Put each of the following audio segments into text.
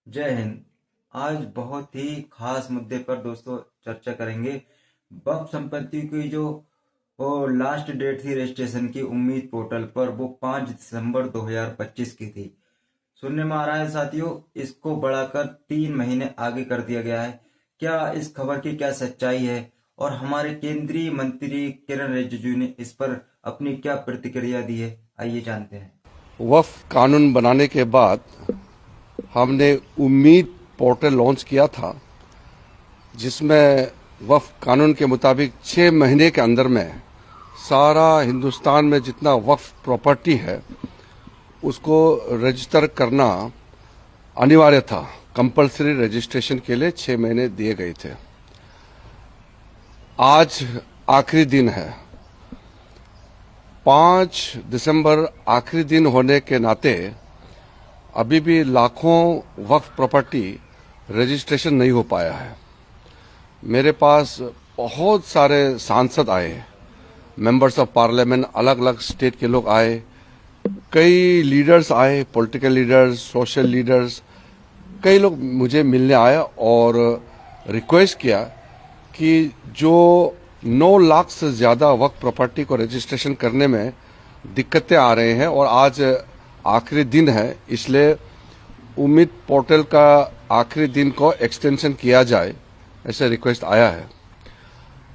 जय हिंद। आज बहुत ही खास मुद्दे पर दोस्तों चर्चा करेंगे। वक्फ संपत्ति की जो लास्ट डेट थी रजिस्ट्रेशन की उम्मीद पोर्टल पर, वो 5 दिसंबर 2025 की थी। सुनने में आ रहा है साथियों, इसको बढ़ाकर 3 महीने आगे कर दिया गया है। क्या इस खबर की क्या सच्चाई है और हमारे केंद्रीय मंत्री किरण रिजिजू ने इस पर अपनी क्या प्रतिक्रिया दी है, आइए जानते हैं। वक्फ कानून बनाने के बाद हमने उम्मीद पोर्टल लॉन्च किया था, जिसमें वक्फ कानून के मुताबिक 6 महीने के अंदर में सारा हिंदुस्तान में जितना वक्फ प्रॉपर्टी है उसको रजिस्टर करना अनिवार्य था। कंपलसरी रजिस्ट्रेशन के लिए 6 महीने दिए गए थे। आज आखिरी दिन है। 5 दिसंबर आखिरी दिन होने के नाते अभी भी लाखों वक्फ प्रॉपर्टी रजिस्ट्रेशन नहीं हो पाया है। मेरे पास बहुत सारे सांसद आए, मेंबर्स ऑफ पार्लियामेंट, अलग अलग स्टेट के लोग आए, कई लीडर्स आए, पॉलिटिकल लीडर्स, सोशल लीडर्स, कई लोग मुझे मिलने आए और रिक्वेस्ट किया कि जो 9 लाख से ज्यादा वक्फ प्रॉपर्टी को रजिस्ट्रेशन करने में दिक्कतें आ रहे हैं और आज आखिरी दिन है, इसलिए उम्मीद पोर्टल का आखिरी दिन को एक्सटेंशन किया जाए, ऐसा रिक्वेस्ट आया है।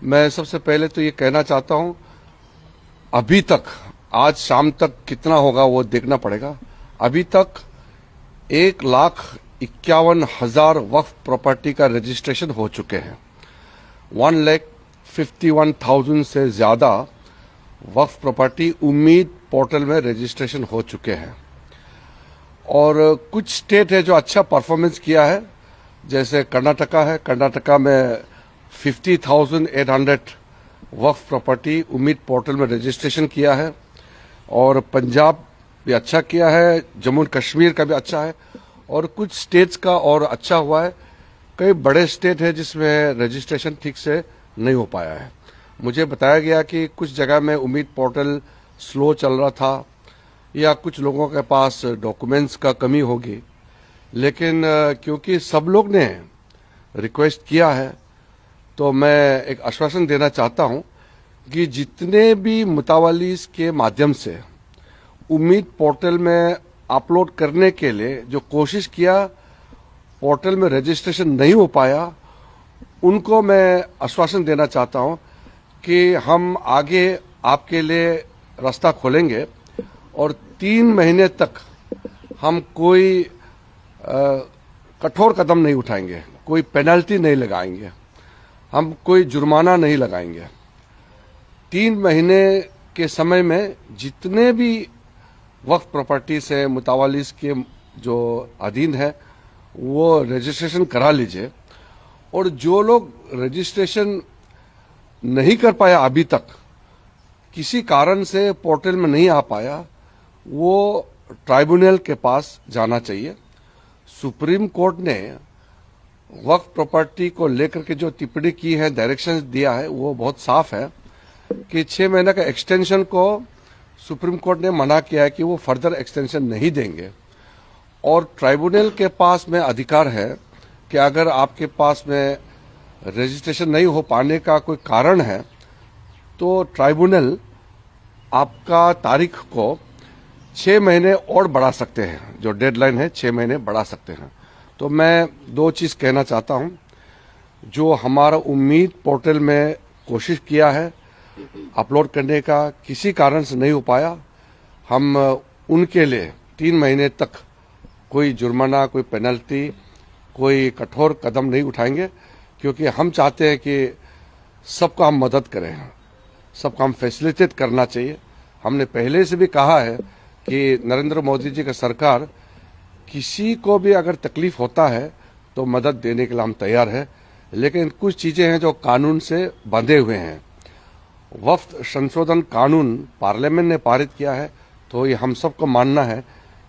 मैं सबसे पहले तो ये कहना चाहता हूं, अभी तक आज शाम तक कितना होगा वो देखना पड़ेगा। अभी तक 1,51,000 वक्फ प्रॉपर्टी का रजिस्ट्रेशन हो चुके हैं। 1,51,000 से ज्यादा वक्फ प्रॉपर्टी उम्मीद पोर्टल में रजिस्ट्रेशन हो चुके हैं। और कुछ स्टेट है जो अच्छा परफॉर्मेंस किया है, जैसे कर्नाटका है। कर्नाटका में 50,800 वक्फ प्रॉपर्टी उम्मीद पोर्टल में रजिस्ट्रेशन किया है। और पंजाब भी अच्छा किया है, जम्मू कश्मीर का भी अच्छा है, और कुछ स्टेट्स का और अच्छा हुआ है। कई बड़े स्टेट है जिसमें रजिस्ट्रेशन ठीक से नहीं हो पाया है। मुझे बताया गया कि कुछ जगह में उम्मीद पोर्टल स्लो चल रहा था या कुछ लोगों के पास डॉक्यूमेंट्स का कमी होगी, लेकिन क्योंकि सब लोग ने रिक्वेस्ट किया है तो मैं एक आश्वासन देना चाहता हूं कि जितने भी मुतावलीस के माध्यम से उम्मीद पोर्टल में अपलोड करने के लिए जो कोशिश किया, पोर्टल में रजिस्ट्रेशन नहीं हो पाया, उनको मैं आश्वासन देना चाहता हूं कि हम आगे आपके लिए रास्ता खोलेंगे और 3 महीने तक हम कोई कठोर कदम नहीं उठाएंगे, कोई पेनल्टी नहीं लगाएंगे, हम कोई जुर्माना नहीं लगाएंगे। 3 महीने के समय में जितने भी वक्फ प्रॉपर्टी से मुतावलीस के जो अधीन है वो रजिस्ट्रेशन करा लीजिए। और जो लोग रजिस्ट्रेशन नहीं कर पाया, अभी तक किसी कारण से पोर्टल में नहीं आ पाया, वो ट्राइब्यूनल के पास जाना चाहिए। सुप्रीम कोर्ट ने वक्फ प्रॉपर्टी को लेकर के जो टिप्पणी की है, डायरेक्शन दिया है, वो बहुत साफ है कि 6 महीने का एक्सटेंशन को सुप्रीम कोर्ट ने मना किया है कि वो फर्दर एक्सटेंशन नहीं देंगे। और ट्राइब्यूनल के पास में अधिकार है कि अगर आपके पास में रजिस्ट्रेशन नहीं हो पाने का कोई कारण है तो ट्राइब्यूनल आपका तारीख को 6 महीने और बढ़ा सकते हैं। जो डेडलाइन है 6 महीने बढ़ा सकते हैं। तो मैं 2 चीज कहना चाहता हूं, जो हमारा उम्मीद पोर्टल में कोशिश किया है अपलोड करने का, किसी कारण से नहीं हो पाया, हम उनके लिए 3 महीने तक कोई जुर्माना, कोई पेनल्टी, कोई कठोर कदम नहीं उठाएंगे, क्योंकि हम चाहते हैं कि सबको हम मदद करें, सबको हम फैसिलिटेट करना चाहिए। हमने पहले से भी कहा है कि नरेंद्र मोदी जी का सरकार किसी को भी अगर तकलीफ होता है तो मदद देने के लिए हम तैयार है, लेकिन कुछ चीजें हैं जो कानून से बंधे हुए हैं। वक्फ संशोधन कानून पार्लियामेंट ने पारित किया है तो ये हम सबको मानना है,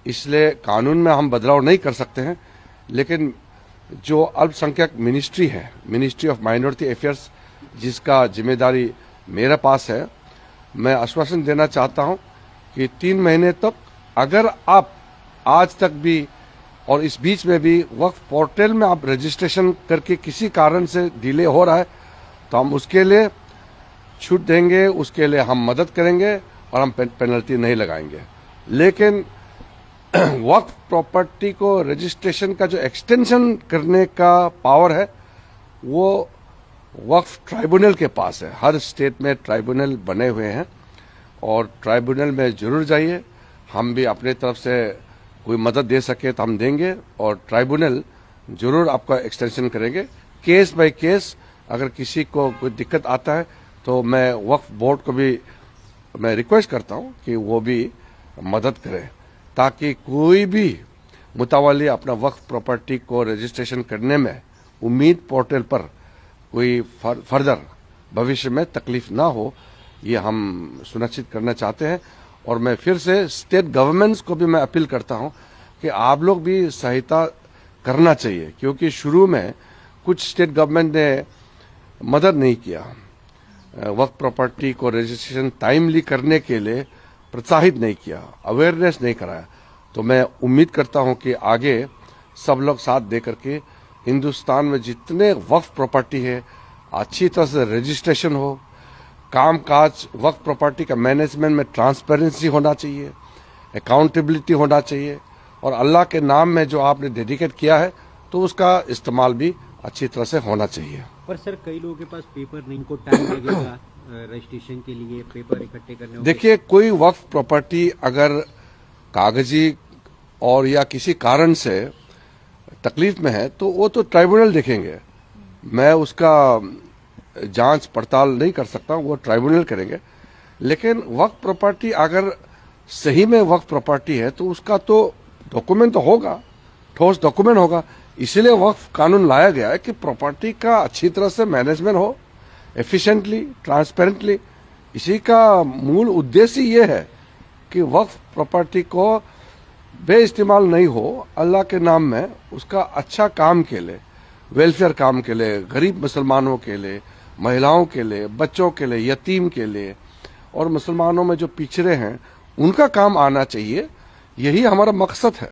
इसलिए कानून में हम बदलाव नहीं कर सकते हैं। लेकिन जो अल्पसंख्यक मिनिस्ट्री है, मिनिस्ट्री ऑफ माइनॉरिटी अफेयर्स, जिसका जिम्मेदारी मेरे पास है, मैं आश्वासन देना चाहता हूं कि 3 महीने तक अगर आप आज तक भी और इस बीच में भी वक्फ पोर्टल में आप रजिस्ट्रेशन करके किसी कारण से डिले हो रहा है तो हम उसके लिए छूट देंगे, उसके लिए हम मदद करेंगे और हम पेनल्टी नहीं लगाएंगे। लेकिन वक्फ प्रॉपर्टी को रजिस्ट्रेशन का जो एक्सटेंशन करने का पावर है वो वक्फ ट्राइब्यूनल के पास है। हर स्टेट में ट्राइब्यूनल बने हुए हैं और ट्राइब्यूनल में जरूर जाइए। हम भी अपने तरफ से कोई मदद दे सके तो हम देंगे और ट्राइब्यूनल जरूर आपका एक्सटेंशन करेंगे। केस बाय केस अगर किसी को कोई दिक्कत आता है तो मैं वक्फ बोर्ड को भी मैं रिक्वेस्ट करता हूं कि वो भी मदद करें ताकि कोई भी मुतावाली अपना वक्फ प्रॉपर्टी को रजिस्ट्रेशन करने में उम्मीद पोर्टल पर कोई फर्दर भविष्य में तकलीफ ना हो, ये हम सुनिश्चित करना चाहते हैं। और मैं फिर से स्टेट गवर्नमेंट्स को भी मैं अपील करता हूं कि आप लोग भी सहायता करना चाहिए, क्योंकि शुरू में कुछ स्टेट गवर्नमेंट ने मदद नहीं किया, वक्फ प्रॉपर्टी को रजिस्ट्रेशन टाइमली करने के लिए प्रोत्साहित नहीं किया, अवेयरनेस नहीं कराया। तो मैं उम्मीद करता हूं कि आगे सब लोग साथ दे करके हिंदुस्तान में जितने वक्फ प्रॉपर्टी है अच्छी तरह से रजिस्ट्रेशन हो, कामकाज वक्फ प्रॉपर्टी का मैनेजमेंट में ट्रांसपेरेंसी होना चाहिए, अकाउंटेबिलिटी होना चाहिए और अल्लाह के नाम में जो आपने डेडिकेट किया है तो उसका इस्तेमाल भी अच्छी तरह से होना चाहिए। पर सर कई लोगों के पास पेपर नहीं, इनको टाइम लगेगा रजिस्ट्रेशन के लिए पेपर इकट्ठे करने होंगे। देखिए, कोई वक्फ प्रॉपर्टी अगर कागजी और या किसी कारण से तकलीफ में है तो वो तो ट्राइब्यूनल देखेंगे, मैं उसका जांच पड़ताल नहीं कर सकता, वो ट्राइब्यूनल करेंगे। लेकिन वक्फ प्रॉपर्टी अगर सही में वक्फ प्रॉपर्टी है तो उसका तो डॉक्यूमेंट तो होगा, ठोस डॉक्यूमेंट होगा। इसीलिए वक्फ कानून लाया गया है कि प्रॉपर्टी का अच्छी तरह से मैनेजमेंट हो, एफिशिएंटली, ट्रांसपेरेंटली। इसी का मूल उद्देश्य ये है कि वक्फ प्रॉपर्टी को बेइस्तेमाल नहीं हो, अल्लाह के नाम में उसका अच्छा काम के लिए, वेलफेयर काम के लिए, गरीब मुसलमानों के लिए, महिलाओं के लिए, बच्चों के लिए, यतीम के लिए और मुसलमानों में जो पिछड़े हैं उनका काम आना चाहिए। यही हमारा मकसद है।